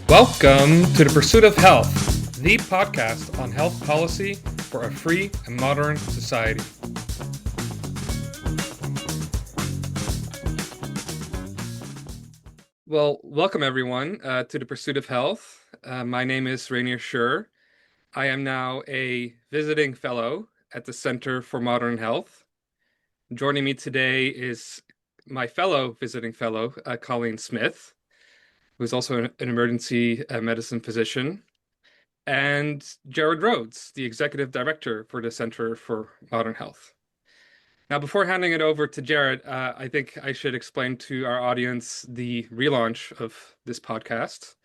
Welcome to The Pursuit of Health, the podcast on health policy for a free and modern society. Well, welcome everyone to The Pursuit of Health. My name is Reinier Schuur. I am now a visiting fellow at the Center for Modern Health. Joining me today is my fellow visiting fellow, Colleen Smith, who is also an emergency medicine physician, and Jared Rhoads, the executive director for the Center for Modern Health. Now, before handing it over to Jared, I think I should explain to our audience the relaunch of this podcast.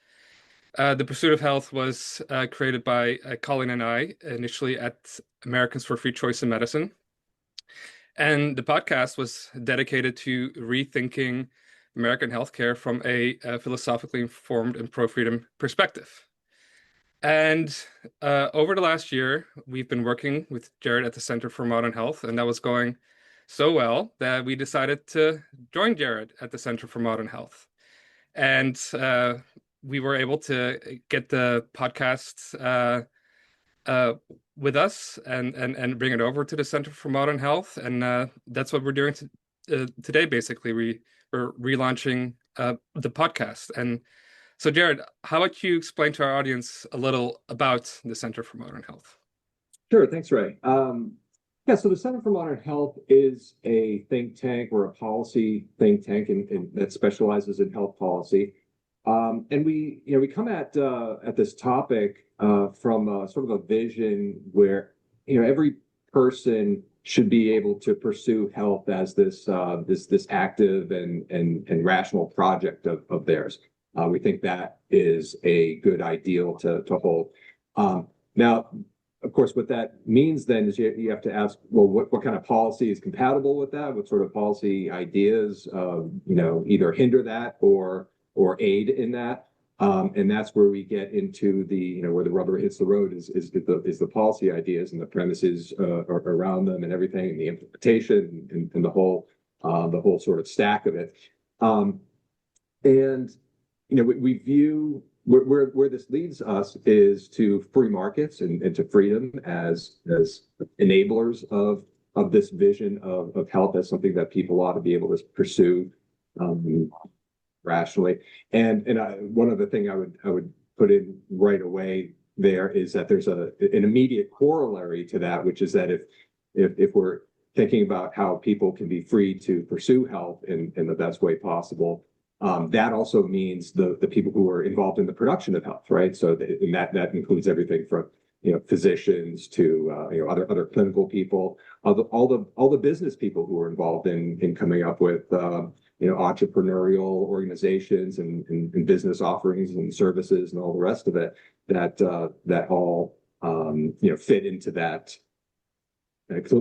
The Pursuit of Health was created by Colleen and I initially at Americans for Free Choice in Medicine. And the podcast was dedicated to rethinking American healthcare from a philosophically informed and pro-freedom perspective. And over the last year, we've been working with Jared at the Center for Modern Health, and that was going so well that we decided to join Jared at the Center for Modern Health. And we were able to get the podcast with us and bring it over to the Center for Modern Health. And that's what we're doing today, basically. We're relaunching the podcast. And so, Jared, how about you explain to our audience a little about the Center for Modern Health? Sure, thanks, Ray. So the Center for Modern Health is a think tank or a policy think tank that specializes in health policy. And we come at this topic from sort of a vision where every person should be able to pursue health as this active and rational project of theirs. We think that is a good ideal to hold. Now, of course, what that means then is you have to ask, well, what kind of policy is compatible with that? What sort of policy ideas either hinder that or aid in that? And that's where we get into where the rubber hits the road is the policy ideas and the premises around them and everything, and the implementation and the whole sort of stack of it. We view where this leads us is to free markets and to freedom as enablers of this vision of health as something that people ought to be able to pursue rationally. And one other thing I would put in right away there is that there's an immediate corollary to that, which is that if we're thinking about how people can be free to pursue health in the best way possible, that also means the people who are involved in the production of health, right? So that includes everything from physicians to other clinical people, all the business people who are involved in coming up with entrepreneurial organizations and business offerings and services and all the rest of it that all fit into that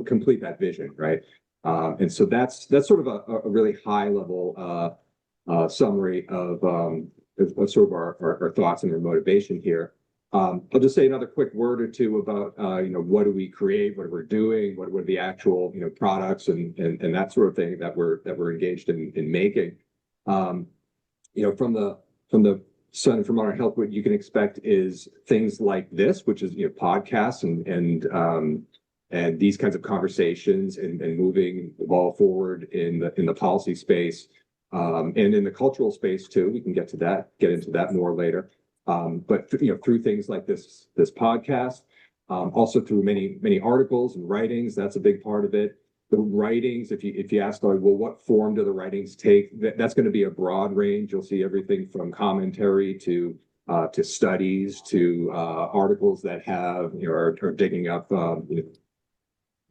complete that vision, right? And so that's sort of a really high level summary of sort of our thoughts and our motivation here. I'll just say another quick word or two about what do we create, what we're doing, what are the actual products and that sort of thing that we're engaged in making. From the Center for Modern Health, what you can expect is things like this, which is podcasts and these kinds of conversations and moving the ball forward in the policy space. And in the cultural space too. We can get into that more later. But through things like this podcast, also through many articles and writings, that's a big part of it. The writings, if you ask, well, what form do the writings take? That's going to be a broad range. You'll see everything from commentary to studies to articles that have are digging up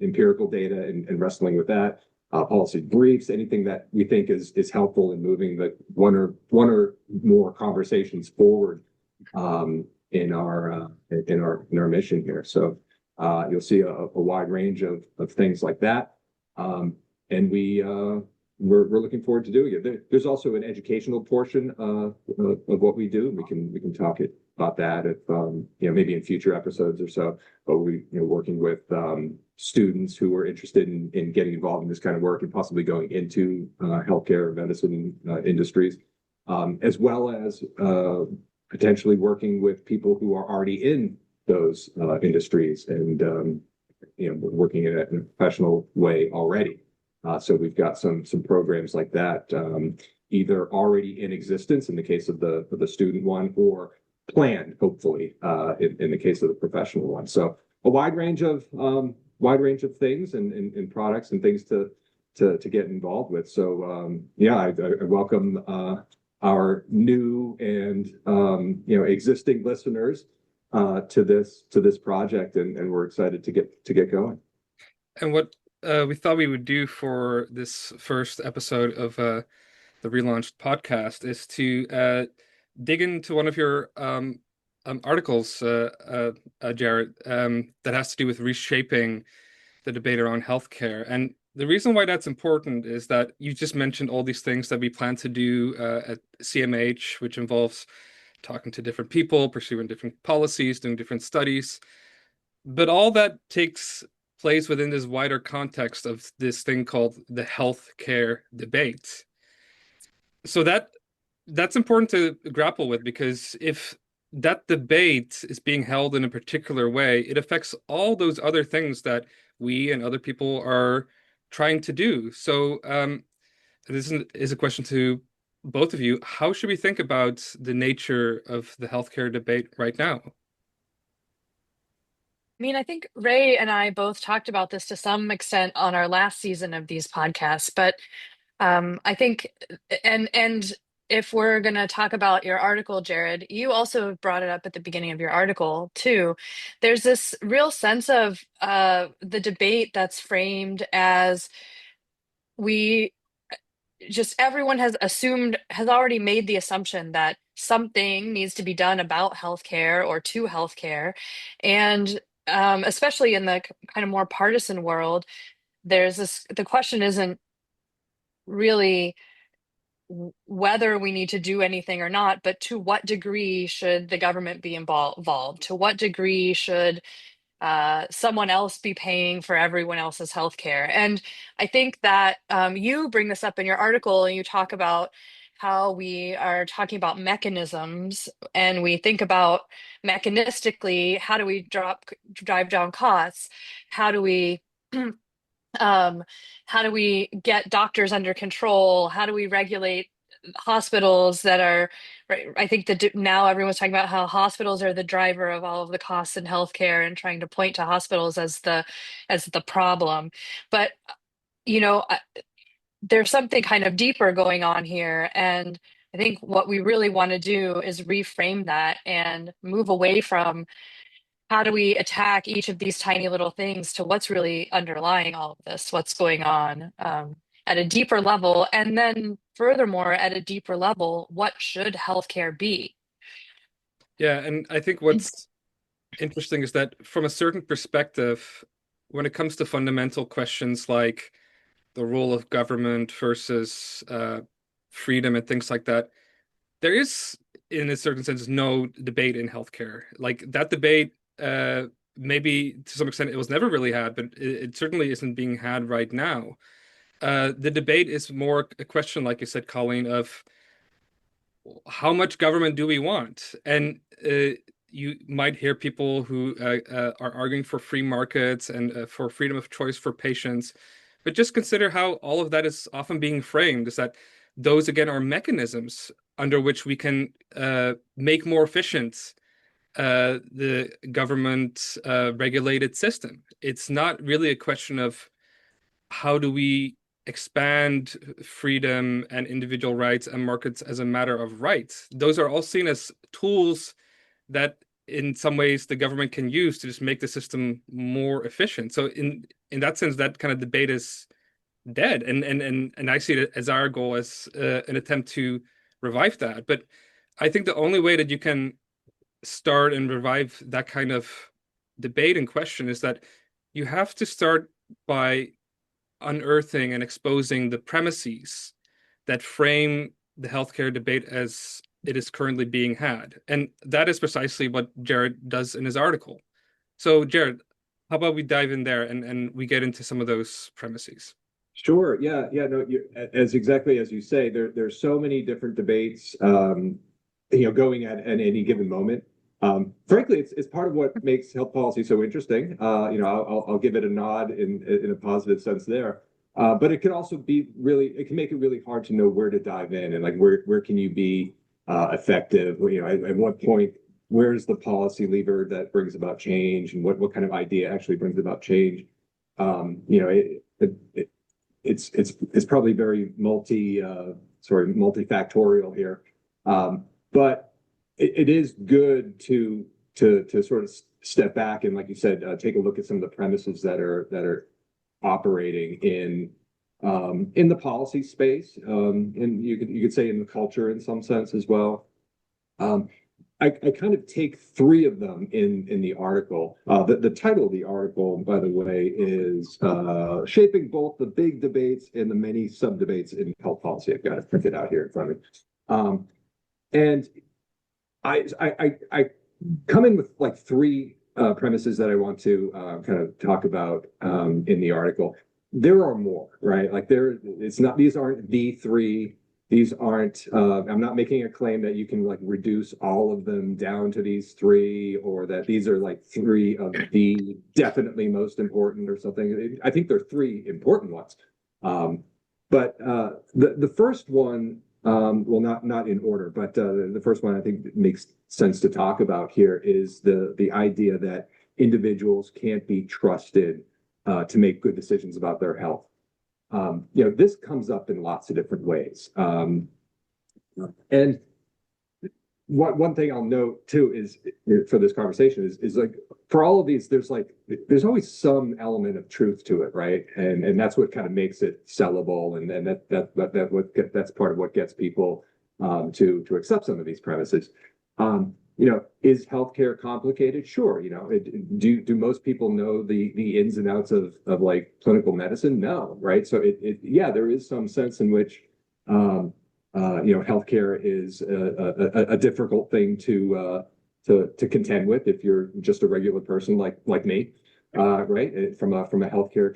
empirical data and wrestling with that. Policy briefs, anything that we think is helpful in moving the one or more conversations forward in our mission here. So you'll see a wide range of things like that, and we're looking forward to doing it. There's also an educational portion of what we do. We can talk about that if maybe in future episodes or so. But we working with students who are interested in getting involved in this kind of work and possibly going into healthcare, medicine industries, as well as potentially working with people who are already in those industries and working in a professional way already. So we've got some programs like that, either already in existence in the case of the student one, or planned, hopefully, in the case of the professional one. So a wide range of things and products and things to get involved with. So yeah, I welcome our new and existing listeners to this project, and we're excited to get going. And what we thought we would do for this first episode of the relaunched podcast is to dig into one of your articles, Jared, that has to do with reshaping the debate around healthcare. And the reason why that's important is that you just mentioned all these things that we plan to do at CMH, which involves talking to different people, pursuing different policies, doing different studies. But all that takes place within this wider context of this thing called the healthcare debate. So that's important to grapple with, because if that debate is being held in a particular way, it affects all those other things that we and other people are trying to do. So this is a question to both of you. How should we think about the nature of the healthcare debate right now? I mean, I think Ray and I both talked about this to some extent on our last season of these podcasts, but I think, and if we're going to talk about your article, Jared, you also brought it up at the beginning of your article too. There's this real sense of the debate that's framed as we just everyone has already made the assumption that something needs to be done about healthcare or to healthcare, and especially in the kind of more partisan world, the question isn't really whether we need to do anything or not, but to what degree should the government be involved? To what degree should someone else be paying for everyone else's healthcare? And I think that you bring this up in your article, and you talk about how we are talking about mechanisms, and we think about mechanistically, how do we drive down costs? How do we um, how do we get doctors under control? How do we regulate hospitals that are, right? I think that now everyone's talking about how hospitals are the driver of all of the costs in healthcare, and trying to point to hospitals as the problem. But you know, there's something kind of deeper going on here, and I think what we really want to do is reframe that and move away from how do we attack each of these tiny little things to what's really underlying all of this, what's going on at a deeper level. And then furthermore, at a deeper level, what should healthcare be? Yeah, and I think And what's interesting is that from a certain perspective, when it comes to fundamental questions like the role of government versus freedom and things like that, there is, in a certain sense, no debate in healthcare. Like that debate, maybe to some extent, it was never really had, but it certainly isn't being had right now. The debate is more a question, like you said, Colleen, of how much government do we want? And you might hear people who are arguing for free markets and for freedom of choice for patients. But just consider how all of that is often being framed, is that those, again, are mechanisms under which we can make more efficient the government regulated system. It's not really a question of how do we expand freedom and individual rights and markets as a matter of rights. Those are all seen as tools that in some ways the government can use to just make the system more efficient. So in that sense, that kind of debate is dead. And I see it as our goal as an attempt to revive that. But I think the only way that you can start and revive that kind of debate and question is that you have to start by unearthing and exposing the premises that frame the healthcare debate as it is currently being had. And that is precisely what Jared does in his article. So, Jared, how about we dive in there and we get into some of those premises? Sure. Yeah. Yeah. No. As exactly as you say, there's so many different debates going at any given moment. Frankly, it's part of what makes health policy so interesting. I'll give it a nod in a positive sense there. But it can also be really, it can make it really hard to know where to dive in and like where can you be effective? At what point, where's the policy lever that brings about change, and what kind of idea actually brings about change? Um, you know, it, it, it it's probably very multifactorial here. But it is good to sort of step back and, like you said, take a look at some of the premises that are operating in the policy space, and you could say in the culture in some sense as well. Um, I kind of take three of them in the article. The title of the article, by the way, is Shaping Both the Big Debates and the Many Sub-Debates in Health Policy. I've got it printed out here in front of me. And I come in with like three premises that I want to kind of talk about in the article. There are more, right? Like it's not, these aren't the three. These aren't, I'm not making a claim that you can like reduce all of them down to these three, or that these are like three of the definitely most important or something. I think they're three important ones. But the first one, well, not in order, but the first one I think makes sense to talk about here is the idea that individuals can't be trusted to make good decisions about their health. This comes up in lots of different ways. And one thing I'll note too is for this conversation is like for all of these, there's always some element of truth to it, right? And that's what kind of makes it sellable, and then that's part of what gets people to accept some of these premises. Is healthcare complicated? Sure. Do most people know the ins and outs of like clinical medicine? No, right? So yeah, there is some sense in which healthcare is a difficult thing to contend with if you're just a regular person like me, right? From a healthcare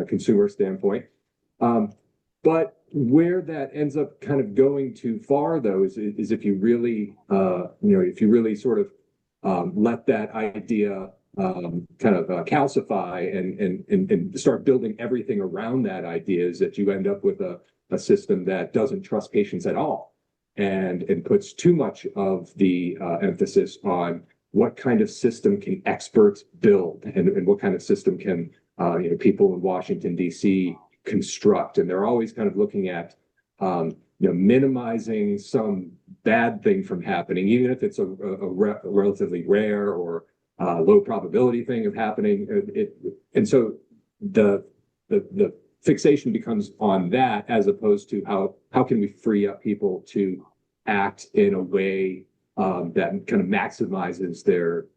consumer standpoint. But where that ends up kind of going too far, though, is if you really, if you really sort of let that idea kind of calcify and start building everything around that idea, is that you end up with a system that doesn't trust patients at all, and puts too much of the emphasis on what kind of system can experts build, and what kind of system can people in Washington, D.C. construct. And they're always kind of looking at minimizing some bad thing from happening, even if it's a relatively rare or low probability thing of happening. And so the fixation becomes on that, as opposed to how can we free up people to act in a way that kind of maximizes their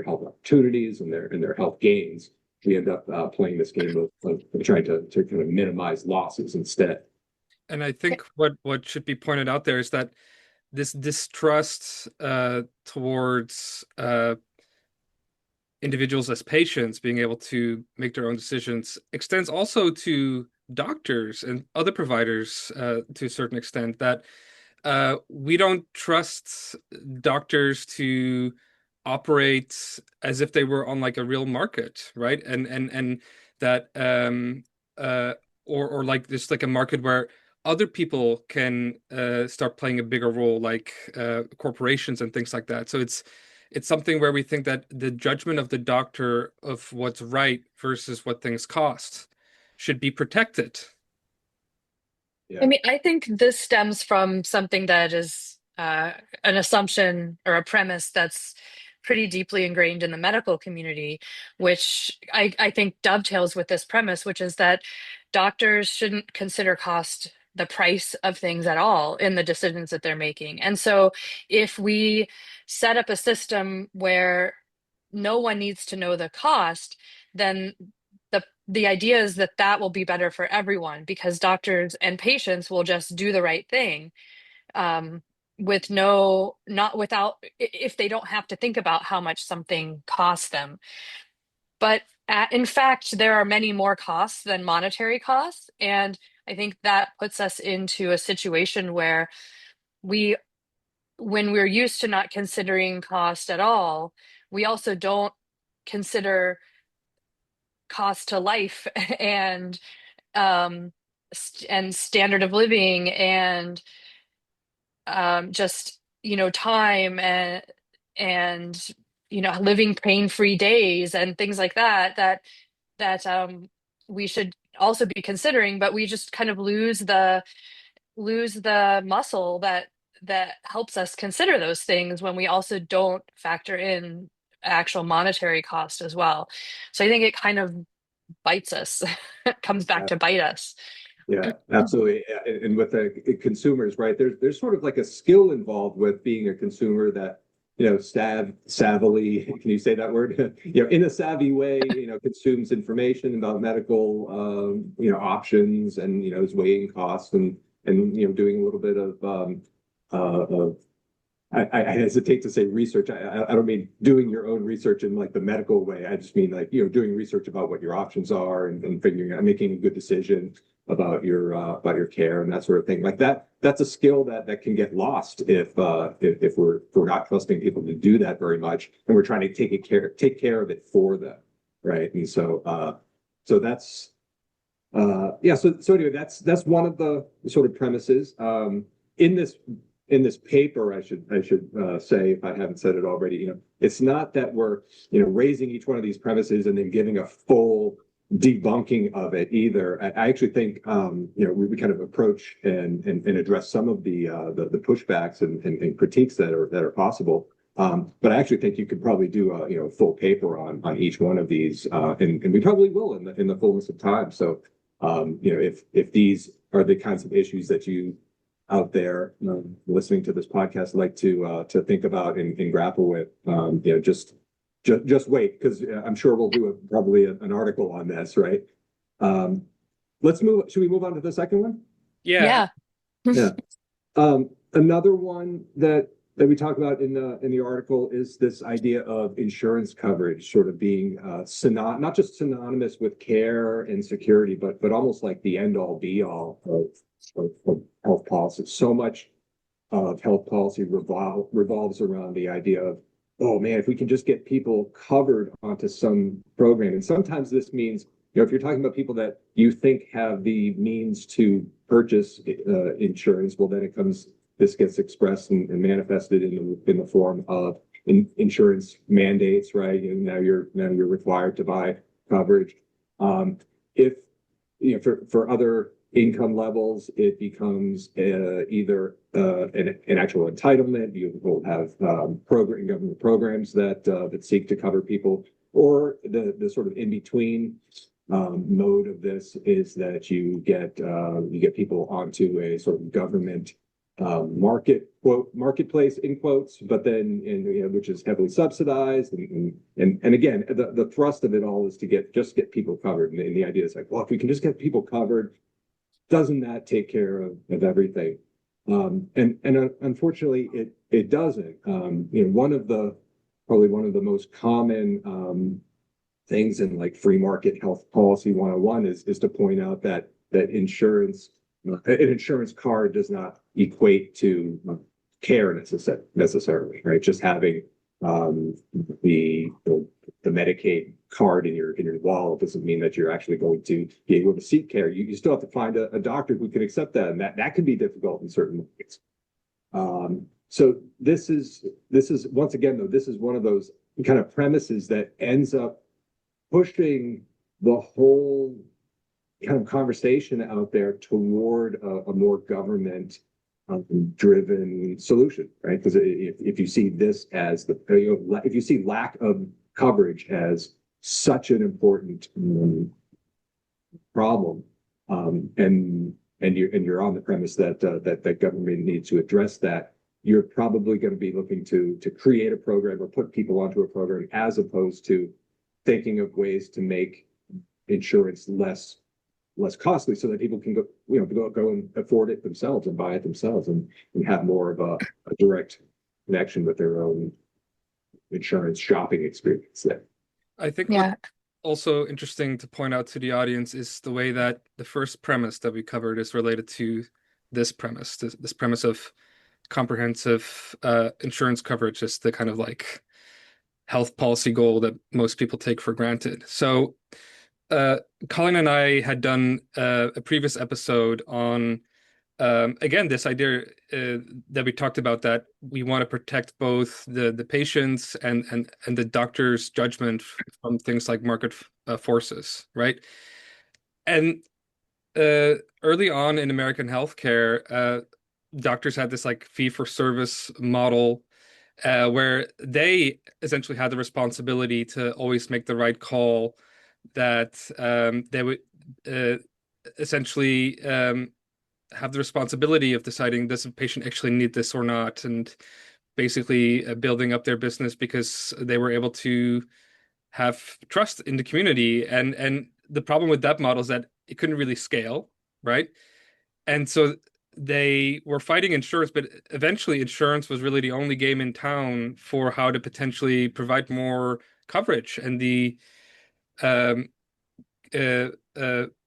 health opportunities and their health gains. We end up playing this game of trying to kind of minimize losses instead. And I think what should be pointed out there is that this distrust towards individuals as patients being able to make their own decisions extends also to doctors and other providers to a certain extent, that we don't trust doctors to operate as if they were on like a real market, right? And that or like just like a market where other people can start playing a bigger role, like corporations and things like that. So it's something where we think that the judgment of the doctor of what's right versus what things cost should be protected. I Yeah. mean, I think this stems from something that is an assumption or a premise that's pretty deeply ingrained in the medical community, which I think dovetails with this premise, which is that doctors shouldn't consider cost the price of things at all in the decisions that they're making. And so if we set up a system where no one needs to know the cost, then the idea is that that will be better for everyone, because doctors and patients will just do the right thing, with no not without if they don't have to think about how much something costs them. But in fact, there are many more costs than monetary costs, and I think that puts us into a situation where we when we're used to not considering cost at all, we also don't consider cost to life and and standard of living and just time and living pain-free days and things like that we should also be considering, but we just kind of lose the muscle that helps us consider those things when we also don't factor in actual monetary cost as well. So I think it kind of bites us. It comes back to bite us. Yeah, absolutely. And with the consumers, right? There's sort of like a skill involved with being a consumer that, savvily, can you say that word? In a savvy way, consumes information about medical, options and, is weighing costs and, doing a little bit of I hesitate to say research. I don't mean doing your own research in like the medical way. I just mean like, doing research about what your options are and figuring out, making a good decision about your care and that sort of thing. Like that's a skill that can get lost if we're not trusting people to do that very much and we're trying to take care of it for them. Right. And so that's so anyway, that's one of the sort of premises. In this paper, I should say, if I haven't said it already, it's not that we're raising each one of these premises and then giving a full debunking of it either. I actually think we kind of approach and address some of the pushbacks and critiques that are possible. But I actually think you could probably do a full paper on each one of these, and we probably will in the fullness of time. So if these are the kinds of issues that you out there listening to this podcast like to think about and grapple with, just wait, because I'm sure we'll do probably an article on this, right? Let's move. Should we move on to the second one? Yeah. Yeah. Another one that we talk about in the article is this idea of insurance coverage sort of being not just synonymous with care and security, but almost like the end all be all of health policy. So much of health policy revolves around the idea of, oh man, if we can just get people covered onto some program. And sometimes this means, if you're talking about people that you think have the means to purchase insurance, well, then this gets expressed and manifested in the form of insurance mandates, right? And now you're required to buy coverage. If for other income levels, it becomes either an actual entitlement. You will have government programs that seek to cover people, or the sort of in between mode of this is that you get people onto a sort of government marketplace in quotes, but then which is heavily subsidized and again the thrust of it all is to get people covered, and the idea is like, well, if we can just get people covered, doesn't that take care of everything? And unfortunately, it doesn't. Probably one of the most common things in like free market health policy 101 is to point out that an insurance card does not equate to care necessarily, right? Just having the Medicaid card in your wallet doesn't mean that you're actually going to be able to seek care. You still have to find a doctor who can accept that, and that can be difficult in certain ways. So this is once again, though, this is one of those kind of premises that ends up pushing the whole kind of conversation out there toward a more government driven solution, right? Because if you see this as if you see lack of coverage as such an important problem, and you're on the premise that government needs to address that, you're probably going to be looking to create a program or put people onto a program, as opposed to thinking of ways to make insurance less costly so that people can go and afford it themselves and buy it themselves and have more of a direct connection with their own insurance shopping experience there. I think Yeah. what's also interesting to point out to the audience is the way that the first premise that we covered is related to this premise of comprehensive insurance coverage is the kind of like health policy goal that most people take for granted. So, uh, Colin and I had done a previous episode on again this idea that we talked about, that we want to protect both the patients and the doctor's judgment from things like market forces, right? And early on in American healthcare, doctors had this like fee for service model where they essentially had the responsibility to always make the right call, that they would uh, essentially have the responsibility of deciding does a patient actually need this or not, and basically building up their business because they were able to have trust in the community. And the problem with that model is that it couldn't really scale, right? And so they were fighting insurance, but eventually insurance was really the only game in town for how to potentially provide more coverage. And the um,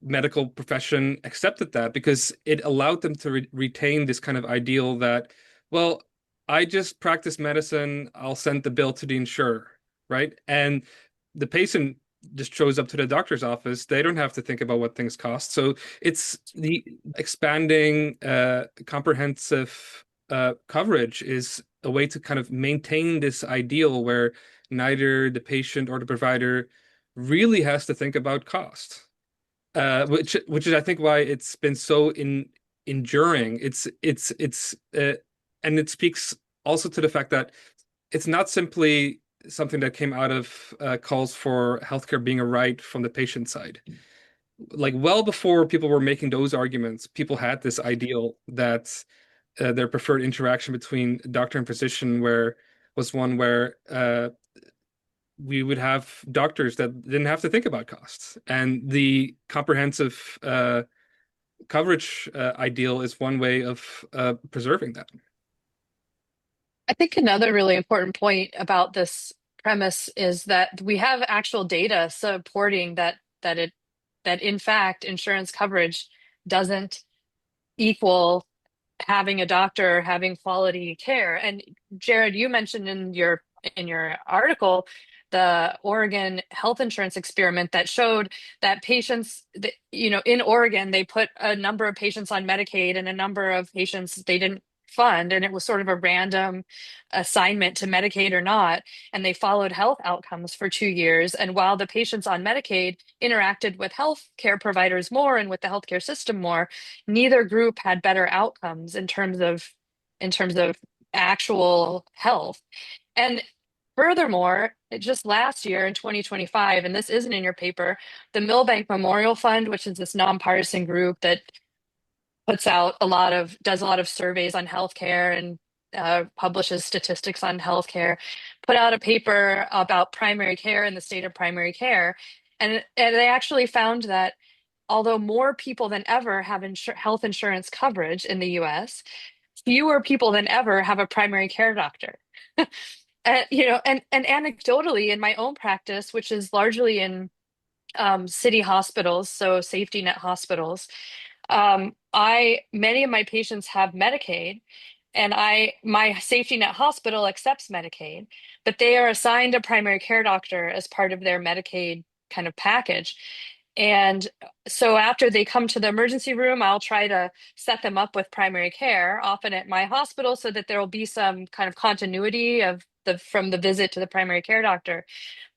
medical profession accepted that because it allowed them to retain this kind of ideal that, well, I just practice medicine, I'll send the bill to the insurer, right? And the patient just shows up to the doctor's office. They don't have to think about what things cost. So it's the expanding comprehensive coverage is a way to kind of maintain this ideal where neither the patient or the provider really has to think about cost, which is I think why it's been so enduring. And it speaks also to the fact that it's not simply something that came out of calls for healthcare being a right from the patient side. Like well before people were making those arguments, people had this ideal that their preferred interaction between doctor and physician where was one where we would have doctors that didn't have to think about costs. And the comprehensive coverage ideal is one way of preserving that. I think another really important point about this premise is that we have actual data supporting that in fact insurance coverage doesn't equal having a doctor having quality care. And Jared, you mentioned in your article the Oregon health insurance experiment that showed that in Oregon they put a number of patients on Medicaid and a number of patients they didn't fund, and it was sort of a random assignment to Medicaid or not, and they followed health outcomes for 2 years. And while the patients on Medicaid interacted with health care providers more and with the healthcare system more, neither group had better outcomes in terms of actual health. And furthermore, just last year in 2025, and this isn't in your paper, the Milbank Memorial Fund, which is this nonpartisan group that does a lot of surveys on healthcare and publishes statistics on healthcare, put out a paper about primary care and the state of primary care. And they actually found that although more people than ever have health insurance coverage in the US, fewer people than ever have a primary care doctor. And anecdotally, in my own practice, which is largely in city hospitals, so safety net hospitals, I many of my patients have Medicaid, and my safety net hospital accepts Medicaid, but they are assigned a primary care doctor as part of their Medicaid kind of package. And so after they come to the emergency room, I'll try to set them up with primary care, often at my hospital, so that there will be some kind of continuity of the from the visit to the primary care doctor.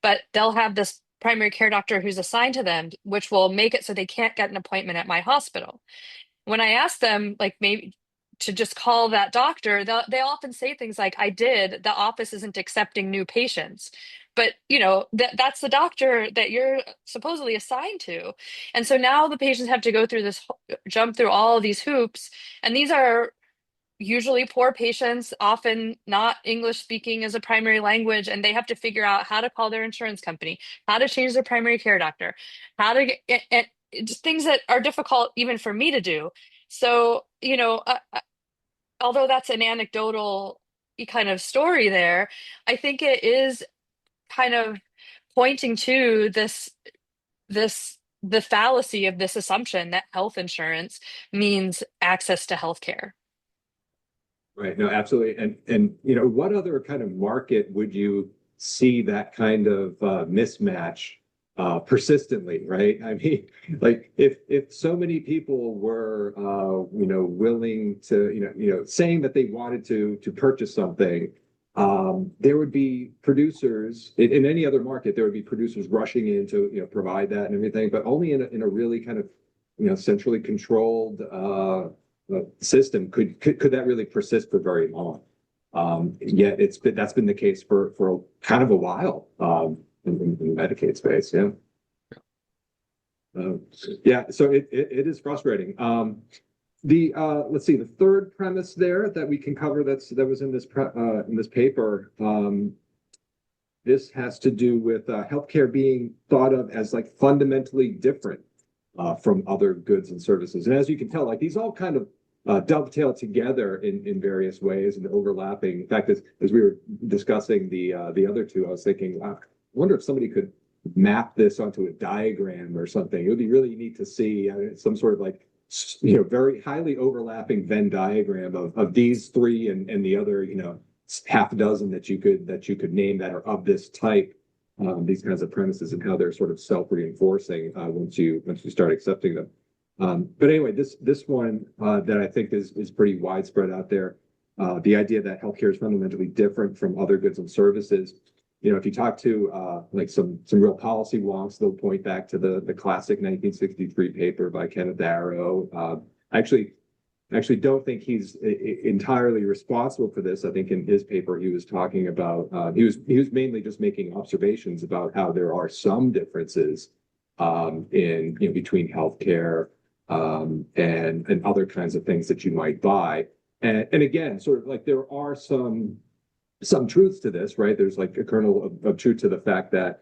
But they'll have this primary care doctor who's assigned to them, which will make it so they can't get an appointment at my hospital. When I ask them, like maybe to just call that doctor, they often say things like, I did, the office isn't accepting new patients. But that's the doctor that you're supposedly assigned to. And so now the patients have to go through jump through all of these hoops. And these are usually poor patients, often not English speaking as a primary language, and they have to figure out how to call their insurance company, how to change their primary care doctor, how to get just things that are difficult even for me to do. So, although that's an anecdotal kind of story there, I think it is kind of pointing to the fallacy of this assumption that health insurance means access to health care. Right. No, absolutely. And what other kind of market would you see that kind of mismatch persistently, right? I mean, like if so many people were willing to, saying that they wanted to purchase something, there would be producers in any other market, there would be producers rushing in to, provide that and everything, but only in a really kind of, centrally controlled system could that really persist for very long. Yet that's been the case for kind of a while in the Medicaid space. Yeah. Uh, yeah. So it is frustrating. The let's see, the third premise there that we can cover that was in this paper. This has to do with healthcare being thought of as like fundamentally different from other goods and services. And as you can tell, like these all kind of dovetail together in various ways and overlapping. In fact, as we were discussing the other two, I was thinking, I wonder if somebody could map this onto a diagram or something. It would be really neat to see some sort of like very highly overlapping Venn diagram of these three and the other half a dozen that you could name that are of this type. These kinds of premises and how they're sort of self-reinforcing once you start accepting them. But anyway, this one that I think is pretty widespread out there, the idea that healthcare is fundamentally different from other goods and services. If you talk to like some real policy wonks, they'll point back to the classic 1963 paper by Kenneth Arrow. Actually don't think he's entirely responsible for this. I think in his paper he was talking about he was mainly just making observations about how there are some differences in between healthcare and other kinds of things that you might buy. And again, sort of like there are some truths to this, right? There's like a kernel of truth to the fact that,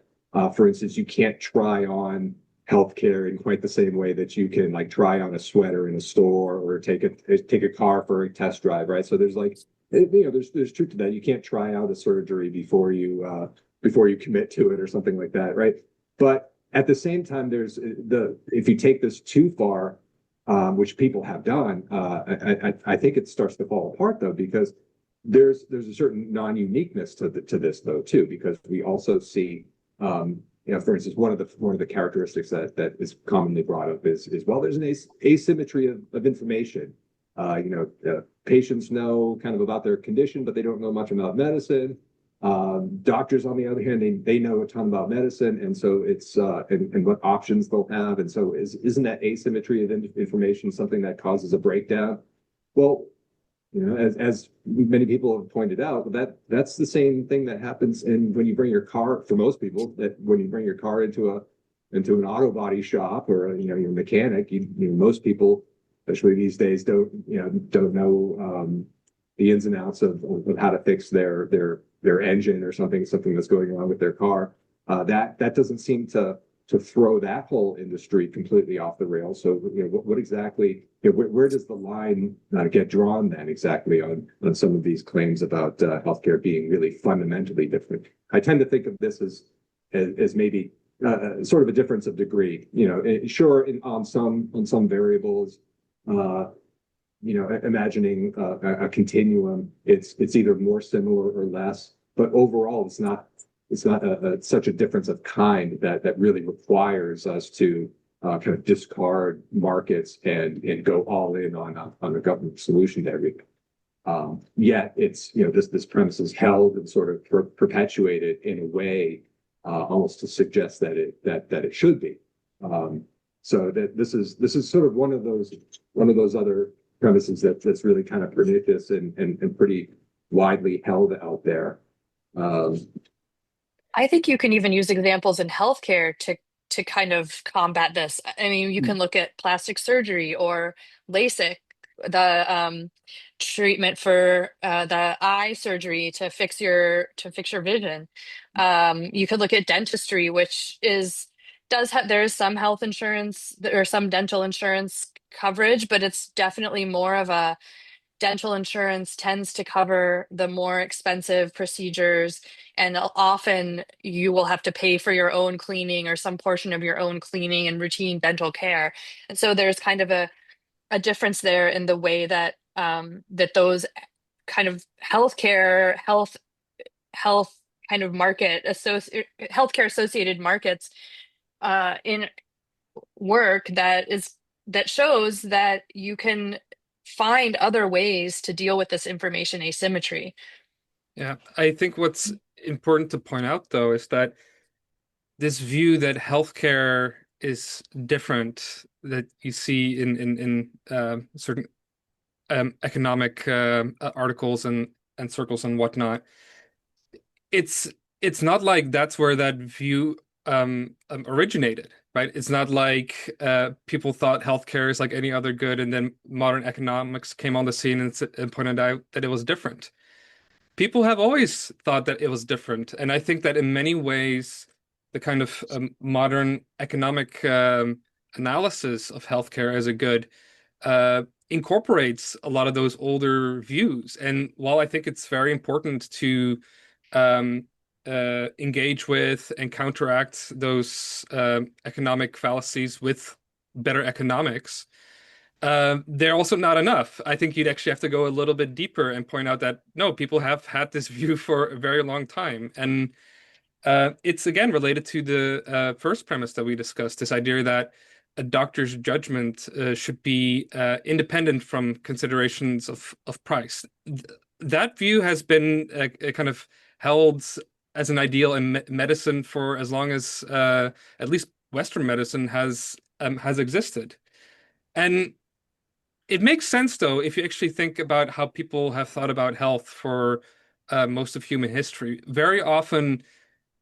for instance, you can't try on healthcare in quite the same way that you can like try on a sweater in a store or take a car for a test drive, right? So there's like there's truth to that. You can't try out a surgery before you commit to it or something like that, right? But at the same time, if you take this too far, which people have done, I think it starts to fall apart though, because there's a certain non-uniqueness to this though too, because we also see for instance, one of the characteristics that is commonly brought up is well, there's an asymmetry of information. Patients know kind of about their condition, but they don't know much about medicine. Doctors, on the other hand, they know a ton about medicine, and so it's and what options they'll have, and so isn't that asymmetry of information something that causes a breakdown? Well, as many people have pointed out, that's the same thing that happens when you bring your car, for most people, that when you bring your car into an auto body shop or your mechanic, most people, especially these days, don't know the ins and outs of how to fix their engine or something that's going on with their car. That doesn't seem to throw that whole industry completely off the rails. So, what exactly, where does the line get drawn then exactly on some of these claims about healthcare being really fundamentally different? I tend to think of this as maybe sort of a difference of degree. Sure, on some variables, imagining a continuum, it's either more similar or less, but overall, it's not such a difference of kind that really requires us to kind of discard markets and go all in on a government solution to everything. Yet it's this premise is held and sort of perpetuated in a way almost to suggest that it should be. So that this is sort of one of those other premises that's really kind of pernicious and pretty widely held out there. I think you can even use examples in healthcare to kind of combat this. I mean, you can look at plastic surgery or LASIK, the treatment for the eye surgery to fix your vision. You could look at dentistry, which does have there is some health insurance or some dental insurance coverage, but it's definitely more of a dental insurance tends to cover the more expensive procedures, and often you will have to pay for your own cleaning or some portion of your own cleaning and routine dental care. And so there's kind of a difference there in the way that that those kind of health kind of healthcare associated markets in work that shows that you can find other ways to deal with this information asymmetry. Yeah, I think what's important to point out though is that this view that healthcare is different that you see in certain economic articles and circles and whatnot. It's it's not like that's where that view originated, right? It's not like people thought healthcare is like any other good, and then modern economics came on the scene and pointed out that it was different. People have always thought that it was different, and I think that in many ways, the kind of modern economic analysis of healthcare as a good uh, incorporates a lot of those older views. And while I think it's very important to um, engage with and counteract those economic fallacies with better economics, they're also not enough. I think you'd actually have to go a little bit deeper and point out that no, people have had this view for a very long time. And it's again related to the first premise that we discussed, this idea that a doctor's judgment should be independent from considerations of price. That view has been kind of held as an ideal in medicine for as long as at least Western medicine has existed. And it makes sense, though, if you actually think about how people have thought about health for most of human history. Very often,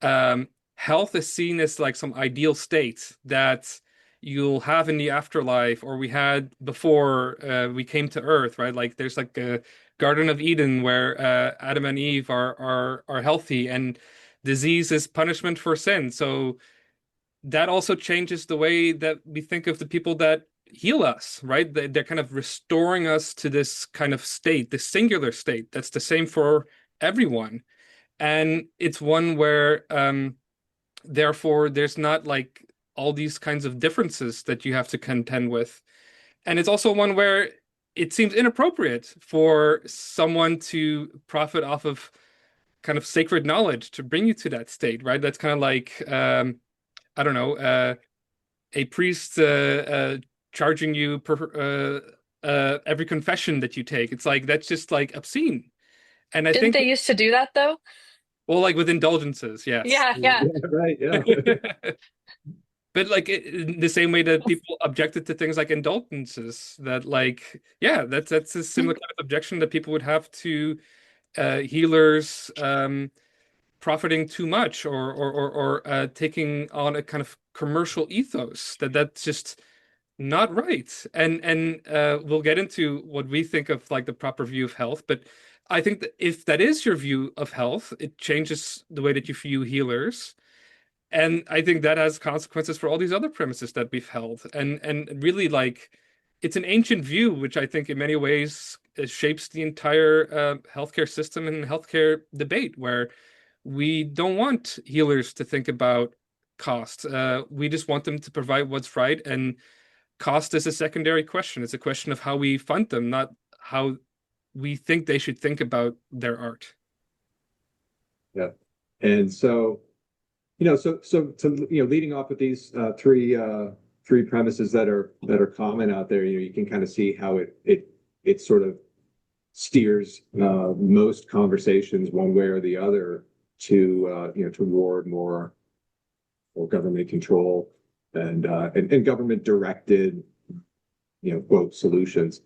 health is seen as like some ideal state that you'll have in the afterlife, or we had before we came to Earth, right? Like there's like a Garden of Eden where Adam and Eve are healthy, and disease is punishment for sin. So that also changes the way that we think of the people that heal us, right? They're kind of restoring us to this kind of state, this singular state that's the same for everyone. And it's one where, therefore, there's not like all these kinds of differences that you have to contend with. And it's also one where it seems inappropriate for someone to profit off of kind of sacred knowledge to bring you to that state, right? That's kind of like, I don't know, a priest charging you per every confession that you take. It's like that's just like obscene. And I Didn't think, they used to do that though? well, like with indulgences, yes. Yeah, yeah. Yeah, right. Yeah. But like in the same way that people objected to things like indulgences, that like, yeah, that's a similar kind of objection that people would have to healers profiting too much or taking on a kind of commercial ethos that's just not right. And we'll get into what we think of like the proper view of health, but I think that if that is your view of health, it changes the way that you view healers. And I think that has consequences for all these other premises that we've held. And really like it's an ancient view, which I think in many ways shapes the entire healthcare system and healthcare debate, where we don't want healers to think about cost. We just want them to provide what's right, and cost is a secondary question. It's a question of how we fund them, not how we think they should think about their art. Yeah. And so, leading off with these three premises that are common out there, you can kind of see how it sort of steers most conversations one way or the other to toward more government control and government directed quote solutions.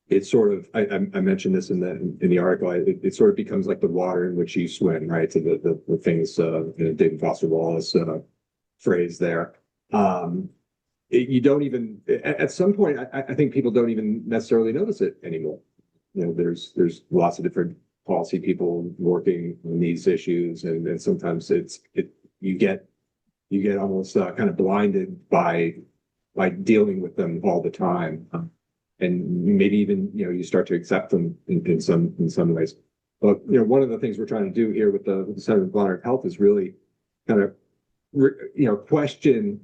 It's sort of I mentioned this in the article. It sort of becomes like the water in which you swim, right? So the famous David Foster Wallace phrase there. You don't even at some point. I think people don't even necessarily notice it anymore. There's lots of different policy people working on these issues, and sometimes you get almost kind of blinded by dealing with them all the time. And maybe even you start to accept them in some ways. But one of the things we're trying to do here with the Center for Modern Health is really kind of question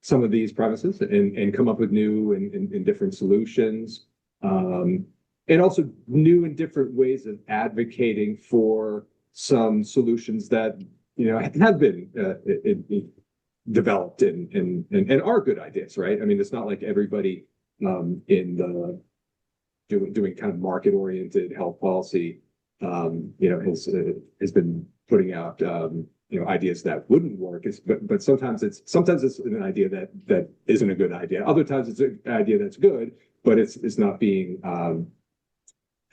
some of these premises and come up with new and different solutions. um, and also new and different ways of advocating for some solutions that have been developed and are good ideas, right? I mean, it's not like everybody in the doing kind of market oriented health policy, has been putting out ideas that wouldn't work. But sometimes it's an idea that isn't a good idea. Other times it's an idea that's good, but it's not being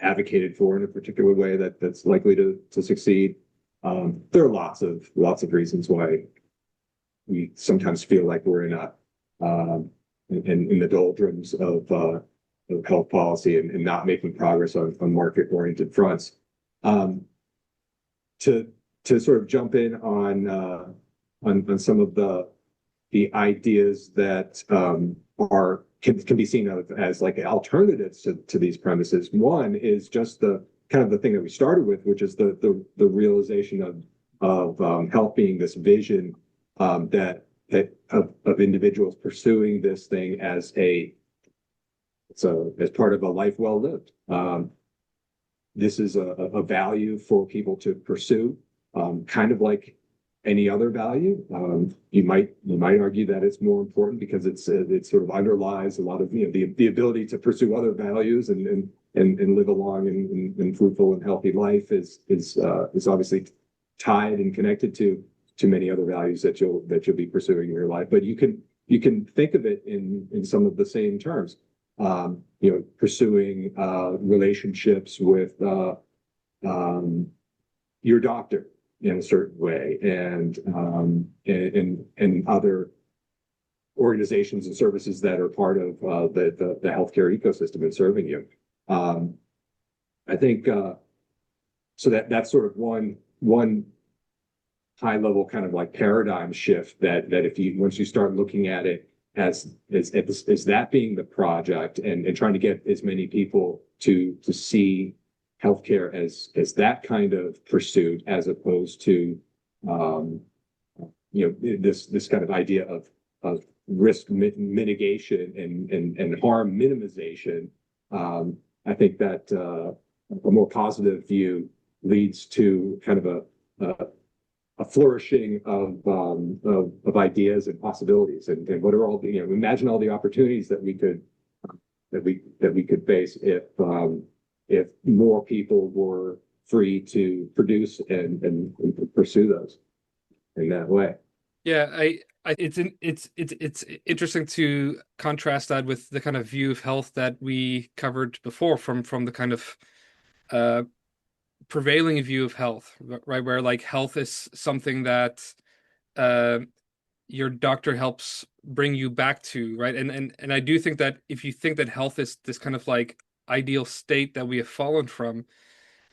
advocated for in a particular way that's likely to succeed. There are lots of reasons why we sometimes feel like we're in the doldrums of health policy and not making progress on market oriented fronts. Um, to to sort of jump in on some of the ideas that are can be seen as like alternatives to these premises. One is just the kind of the thing that we started with, which is the realization of health being this vision that of individuals pursuing this thing as part of a life well lived. This is a value for people to pursue, kind of like any other value. You might argue that it's more important because it sort of underlies a lot of the ability to pursue other values and live a long and fruitful and healthy life is obviously tied and connected to many other values that you'll be pursuing in your life. But you can think of it in some of the same terms. Pursuing relationships with your doctor in a certain way, and other organizations and services that are part of the healthcare ecosystem and serving you. I think so that's sort of one high level kind of like paradigm shift that if you once you start looking at it as that being the project and trying to get as many people to see healthcare as that kind of pursuit as opposed to this kind of idea of risk mitigation and harm minimization. I think that a more positive view leads to kind of a flourishing of ideas and possibilities, and what are all imagine all the opportunities that we could face if more people were free to produce and pursue those in that way. Yeah, it's interesting to contrast that with the kind of view of health that we covered before from the kind of uh prevailing view of health, right? Where like health is something that uh your doctor helps bring you back to, right? And I do think that if you think that health is this kind of like ideal state that we have fallen from,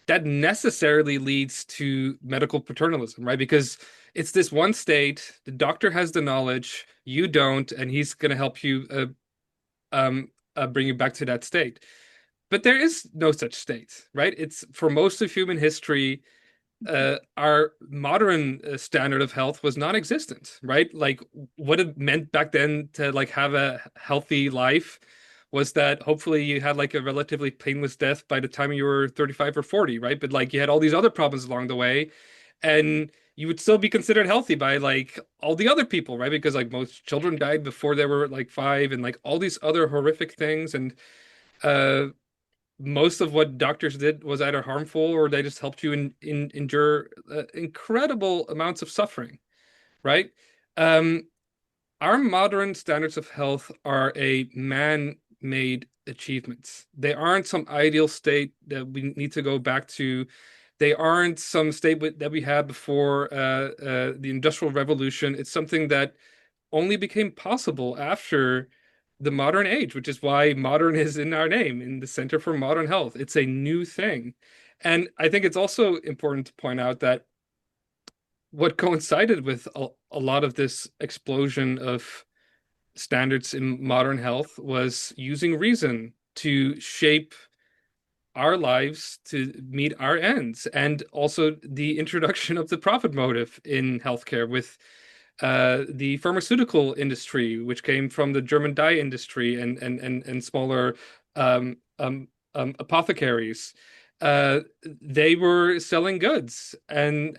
that necessarily leads to medical paternalism, right? Because it's this one state, the doctor has the knowledge, you don't, and he's going to help you bring you back to that state. But there is no such state, right? It's for most of human history, our modern standard of health was non-existent, right? Like what it meant back then to like have a healthy life was that hopefully you had like a relatively painless death by the time you were 35 or 40, right? But like you had all these other problems along the way, and you would still be considered healthy by like all the other people, right? Because like most children died before they were like 5 and like all these other horrific things. And uh most of what doctors did was either harmful or they just helped you endure incredible amounts of suffering, right? Um, our modern standards of health are a man-made achievements. They aren't some ideal state that we need to go back to. They aren't some state that we had before the Industrial Revolution. It's something that only became possible after the modern age, which is why modern is in our name, in the Center for Modern Health. It's a new thing. And I think it's also important to point out that what coincided with a lot of this explosion of standards in modern health was using reason to shape our lives to meet our ends, and also the introduction of the profit motive in healthcare with the pharmaceutical industry, which came from the German dye industry and smaller apothecaries. They were selling goods, and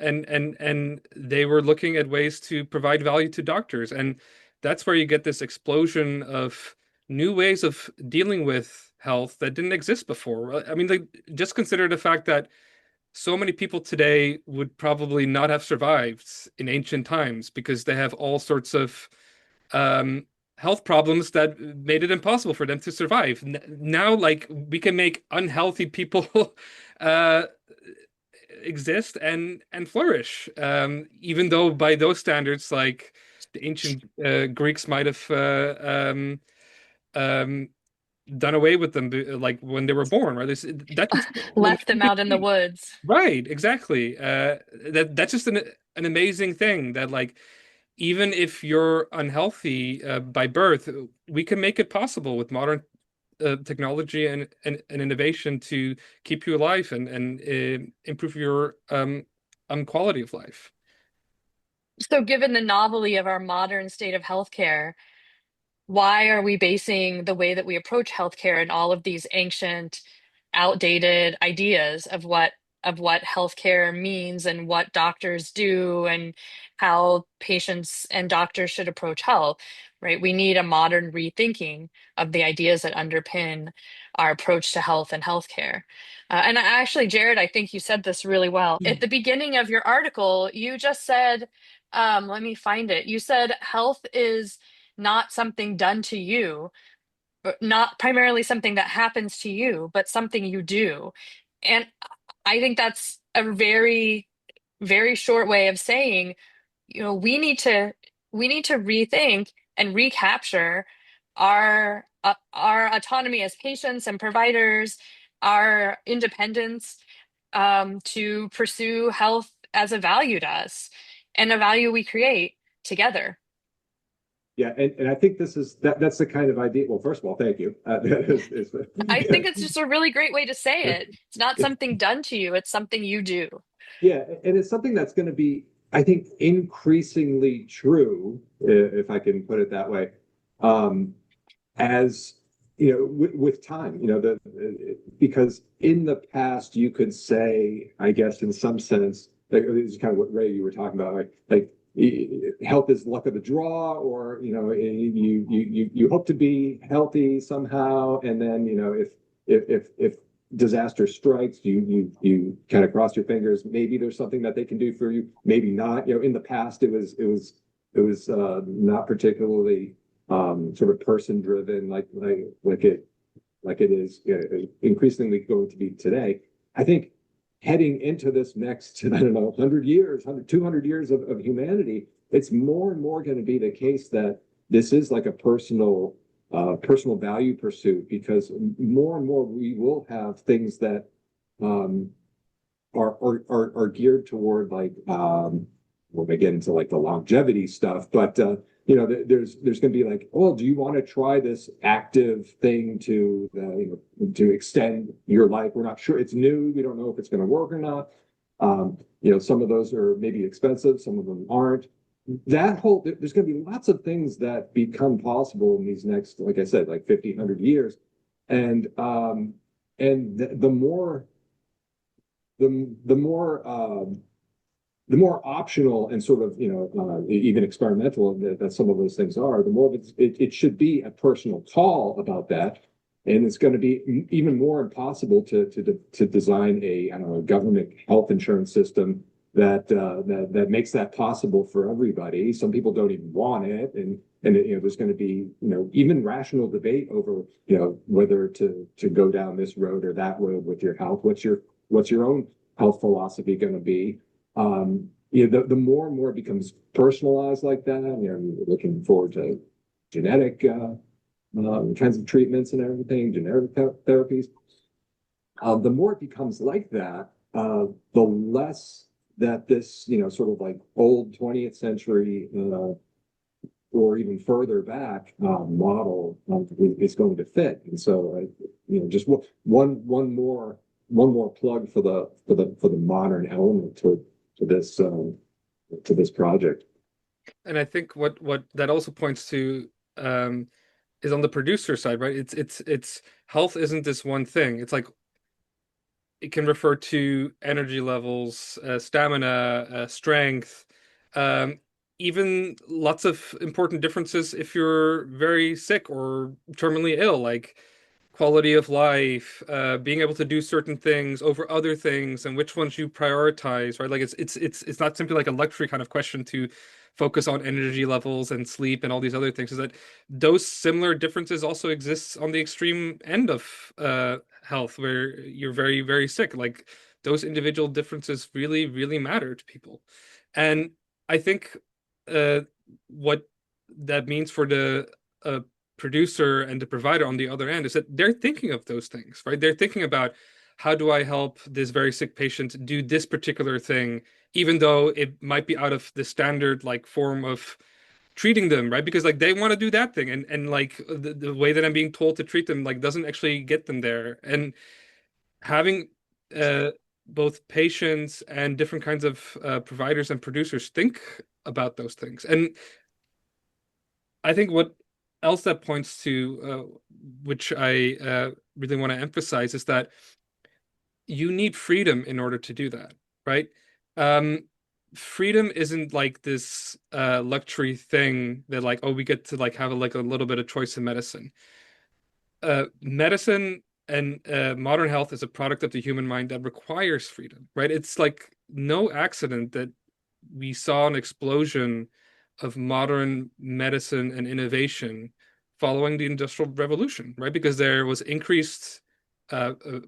they were looking at ways to provide value to doctors, and that's where you get this explosion of new ways of dealing with health that didn't exist before. I mean, like, just consider the fact that so many people today would probably not have survived in ancient times because they have all sorts of um, health problems that made it impossible for them to survive. Now, like, we can make unhealthy people uh, exist and flourish, even though by those standards, like the ancient Greeks might have um, done away with them, like when they were born, right? That just an Left amazing them out in the thing. woods. Right, exactly. That's just an amazing thing that, like, even if you're unhealthy by birth, we can make it possible with modern technology and innovation to keep you alive and improve your quality of life. So, given the novelty of our modern state of healthcare, why are we basing the way that we approach healthcare and all of these ancient, outdated ideas of what healthcare means and what doctors do and how patients and doctors should approach health, right? We need a modern rethinking of the ideas that underpin our approach to health and healthcare. Actually, Jared, I think you said this really well. At the beginning of your article, you just said, let me find it. You said health is not something done to you, but not primarily something that happens to you, but something you do. And I think that's a very, very short way of saying, we need to rethink and recapture our autonomy as patients and providers, our independence to pursue health as a value to us and a value we create together. Yeah, and I think that's the kind of idea. Well, first of all, thank you. I think it's just a really great way to say it. It's not something done to you, it's something you do. Yeah, and it's something that's going to be, I think, increasingly true, if I can put it that way, um, as with time. Because in the past you could say, I guess, in some sense, like, this is kind of what Ray you were talking about, like health is luck of the draw, or you hope to be healthy somehow, and then if disaster strikes, you kind of cross your fingers. Maybe there's something that they can do for you, maybe not. In the past, it was not particularly sort of person driven, like it is increasingly going to be today. I think heading into this next, I don't know, 100 years, 100, 200 years of humanity, it's more and more going to be the case that this is like a personal value pursuit, because more and more we will have things that um, are geared toward, like, we're gonna get into like the longevity stuff, but there's going to be like, oh, do you want to try this active thing to extend your life? We're not sure. It's new. We don't know if it's going to work or not. Some of those are maybe expensive, some of them aren't. There's going to be lots of things that become possible in these next, like I said, like 50, 100 years. And the more optional and sort of even experimental that some of those things are, the more it should be a personal call about that. And it's going to be even more impossible to design a, I don't know, government health insurance system that makes that possible for everybody. Some people don't even want it, and there's going to be even rational debate over whether to go down this road or that road with your health. What's your own health philosophy going to be? The more and more it becomes personalized like that, looking forward to genetic kinds of treatments and everything, genetic therapies. The more it becomes like that, the less that this, sort of like old 20th century or even further back model is going to fit. And so, just one more plug for the modern element to this project. And I think what that also points to, is on the producer side, right? It's health isn't this one thing. It's like it can refer to energy levels, stamina, strength, um, even lots of important differences if you're very sick or terminally ill, like quality of life, being able to do certain things over other things, and which ones you prioritize, right? Like it's not simply like a luxury kind of question to focus on energy levels and sleep and all these other things. Is that those similar differences also exists on the extreme end of health, where you're very, very sick. Like those individual differences really, really matter to people. And I think uh, what that means for the uh, producer and the provider on the other end is that they're thinking of those things, right? They're thinking about how do I help this very sick patient do this particular thing, even though it might be out of the standard like form of treating them, right? Because like they want to do that thing, and like the way that I'm being told to treat them like doesn't actually get them there. And having uh both patients and different kinds of providers and producers think about those things. And I think what else that points to, which I really want to emphasize, is that you need freedom in order to do that, right? Um, Freedom isn't like this luxury thing that like, oh, we get to like have like a little bit of choice in medicine. Medicine and modern health is a product of the human mind that requires freedom, right? It's like no accident that we saw an explosion of modern medicine and innovation following the Industrial Revolution, right? Because there was increased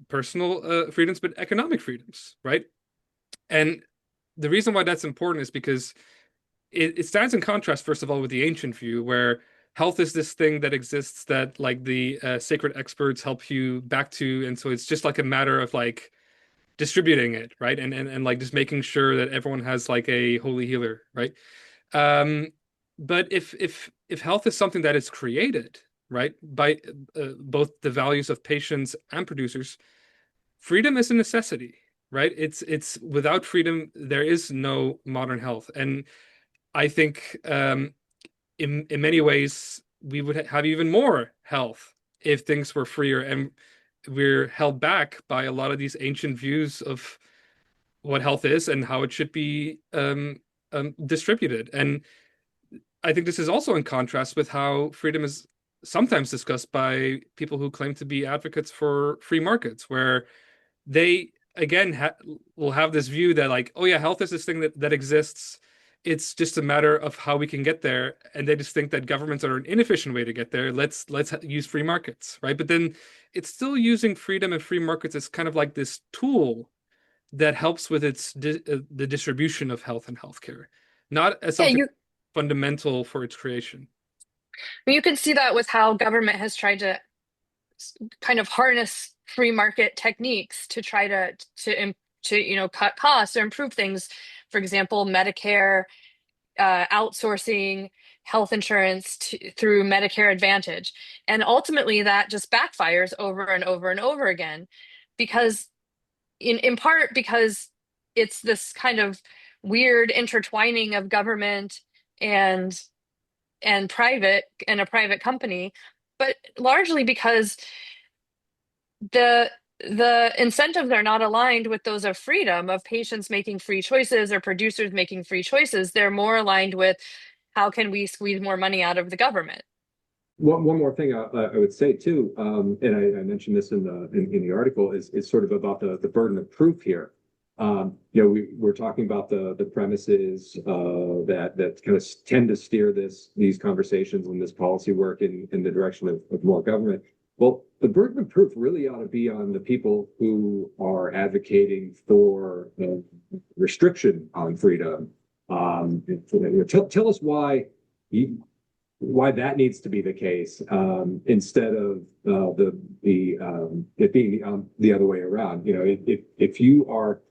personal freedoms, but economic freedoms, right? And the reason why that's important is because it stands in contrast, first of all, with the ancient view, where health is this thing that exists that like the sacred experts help you back to, and so it's just like a matter of like distributing it, right? And like just making sure that everyone has like a holy healer, right? Um, but if health is something that is created, right, by both the values of patients and producers, freedom is a necessity, right? It's without freedom there is no modern health, and I think in many ways we would have even more health if things were freer, and we're held back by a lot of these ancient views of what health is and how it should be distributed. And I think this is also in contrast with how freedom is sometimes discussed by people who claim to be advocates for free markets, where they again will have this view that like, oh yeah, health is this thing that exists. It's just a matter of how we can get there, and they just think that governments are an inefficient way to get there. Let's use free markets, right? But then it's still using freedom and free markets as kind of like this tool that helps with the distribution of health and healthcare, not as Yeah, something fundamental for its creation. you can see that with how government has tried to kind of harness free market techniques to try to cut costs or improve things. For example, Medicare outsourcing health insurance through Medicare Advantage, and ultimately that just backfires over and over and over again, because in part because it's this kind of weird intertwining of government and private and a private company, but largely because the the incentives are not aligned with those of freedom, of patients making free choices or producers making free choices. They're more aligned with how can we squeeze more money out of the government. One more thing I would say too, and I mentioned this in the article, is sort of about the burden of proof here. We're talking about the premises that kind of tend to steer these conversations and this policy work in the direction of more government. Well, the burden of proof really ought to be on the people who are advocating for restriction on freedom. Tell us why that needs to be the case, instead of it being the other way around. If you are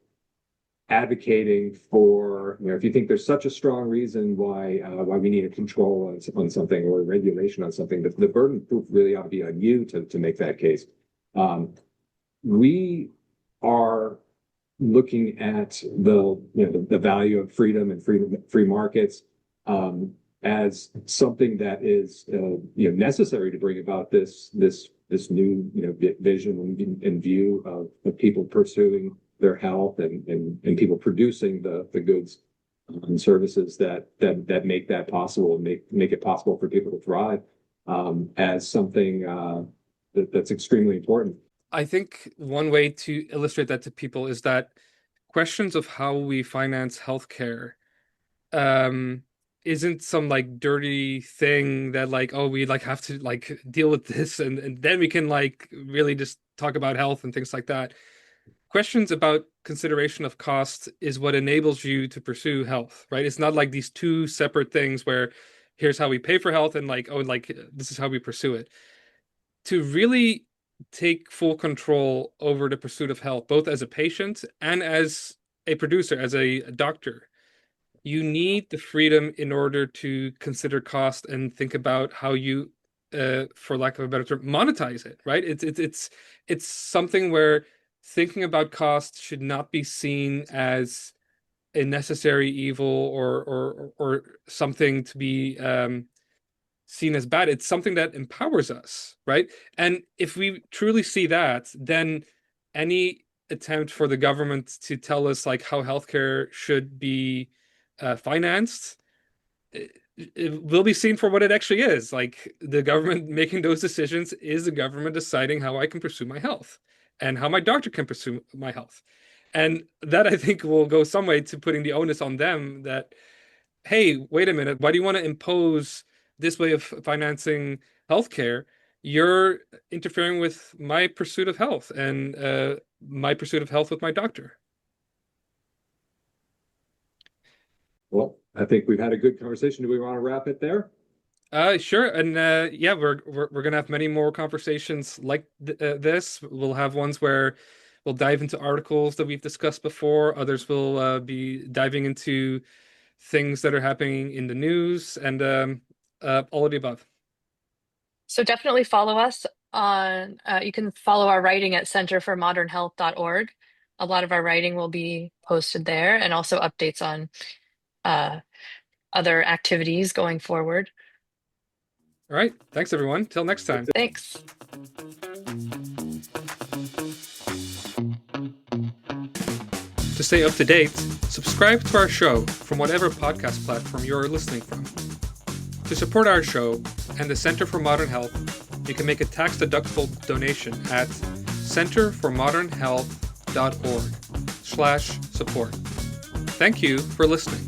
advocating for, if you think there's such a strong reason why we need a control on something or a regulation on something, the burden of proof really ought to be on you to make that case. We are looking at the value of freedom and free markets. as something that is necessary to bring about this new vision and view of people pursuing their health and people producing the goods and services that make that possible and make it possible for people to thrive as something that's extremely important. I think one way to illustrate that to people is that questions of how we finance healthcare isn't some like dirty thing that like, oh, we like have to like deal with this and then we can like really just talk about health and things like that. Questions about consideration of cost is what enables you to pursue health, right? It's not like these two separate things where here's how we pay for health and like, oh, like this is how we pursue it. To really take full control over the pursuit of health, both as a patient and as a producer, as a doctor, you need the freedom in order to consider cost and think about how you, for lack of a better term, monetize it, right? It's something where thinking about cost should not be seen as a necessary evil or something to be seen as bad. It's something that empowers us, right? And if we truly see that, then any attempt for the government to tell us like how healthcare should be financed, it will be seen for what it actually is. Like the government making those decisions is the government deciding how I can pursue my health and how my doctor can pursue my health. And that I think will go some way to putting the onus on them that, hey, wait a minute, why do you want to impose this way of financing healthcare? You're interfering with my pursuit of health and my pursuit of health with my doctor. Well, I think we've had a good conversation. Do we want to wrap it there? Sure. And yeah, we're gonna have many more conversations like this. We'll have ones where we'll dive into articles that we've discussed before. Others will be diving into things that are happening in the news and all of the above. So definitely follow us on, you can follow our writing at centerformodernhealth.org. A lot of our writing will be posted there and also updates on uh, other activities going forward. All right. Thanks, everyone. Till next time. Thanks. To stay up to date, subscribe to our show from whatever podcast platform you are listening from. To support our show and the Center for Modern Health, you can make a tax-deductible donation at centerformodernhealth.org/support. Thank you for listening.